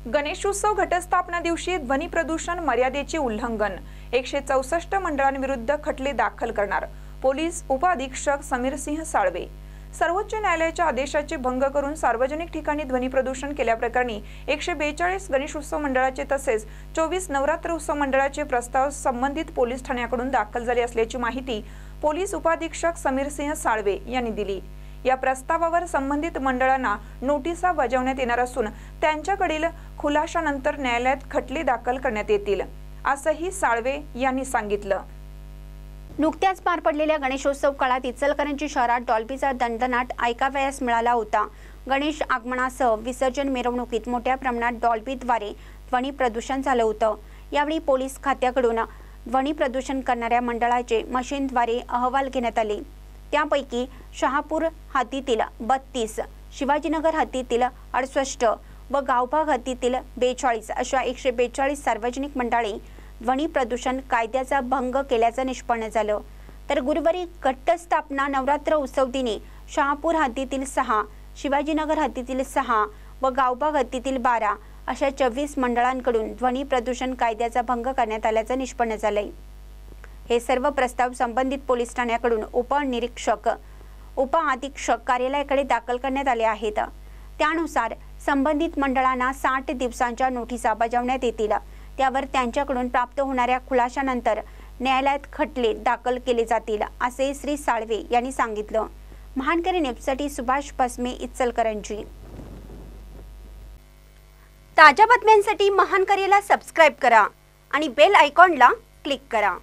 गणेशोत्सव घटस्थापना दिवशी ध्वनी प्रदूषण मर्यादेचे उल्लंघन 164 मंडळांविरुद्ध खटले दाखल करणार पोलीस उपअधीक्षक समीर सिंह साळवे। सर्वोच्च न्यायालयाच्या आदेशाचे भंग करून सार्वजनिक ठिकाणी ध्वनी प्रदूषण केल्याप्रकरणी 142 गणेशोत्सव मंडळाचे तसेच 24 नवरात्र उत्सव मंडळाचे प्रस्ताव संबंधित पोलीस ठाण्याकडून दाखल झाले असल्याची माहिती पोलीस उपअधीक्षक समीर सिंह साळवे यांनी दिली। या प्रस्तावावर संबंधित मंडळांना नोटिसा बजावण्यात येणार असून त्यांच्याकडील खुलाशानंतर न्यायालयात खटले दाखल करण्यात येतील असंही साळवे यांनी सांगितलं। नुकत्याच पार पडलेल्या गणेशोत्सव काळात इचलकरंजी शहरात डॉल्बीचा दणदणाट ऐकावयास मिळाला होता। गणेश आगमनासह विसर्जन मिरवणुकीत मोठ्या प्रमाणात डॉल्बीद्वारे ध्वनी प्रदूषण झालं होतं। यावेळी पोलीस खात्याकडून ध्वनी प्रदूषण करणाऱ्या मंडळाचे मशीनद्वारे अहवाल घेण्यात आले। त्यापैकी शहापूर हद्दीतील 32, शिवाजीनगर हद्दीतील 68 व गावभाग हद्दीतील 42 अशा 142 सार्वजनिक मंडळे ध्वनी प्रदूषण कायद्याचा भंग केल्याचं निष्पन्न झालं। तर गुरुवारी घटस्थापना नवरात्र उत्सव दिनी शहापूर हद्दीतील 6, शिवाजीनगर हद्दीतील 6 व गावभाग हद्दीतील 12 अशा 24 मंडळांकडून ध्वनी प्रदूषण कायद्याचा भंग करण्यात आल्याचं निष्पन्न झालंय। हे सर्व प्रस्ताव संबंधित पोलीस ठाण्याकडून उपनिरीक्षक उपअधीक्षक कार्यालयाकडे दाखल करण्यात आले आहेत। त्यानुसार संबंधित मंडळांना 60 दिवसांच्या नोटिसा बजावण्यात येतील। त्यावर त्यांच्याकडून प्राप्त होणाऱ्या खुलाशानंतर न्यायालयात खटले दाखल केले जातील असे श्री साळवे यांनी सांगितलं। महानकरी न्यूजसाठी सुभाष पस्मे, इचलकरंजी। ताज्या बातम्यांसाठी महानकरीला सबस्क्राइब करा आणि बेल आयकॉनला क्लिक करा।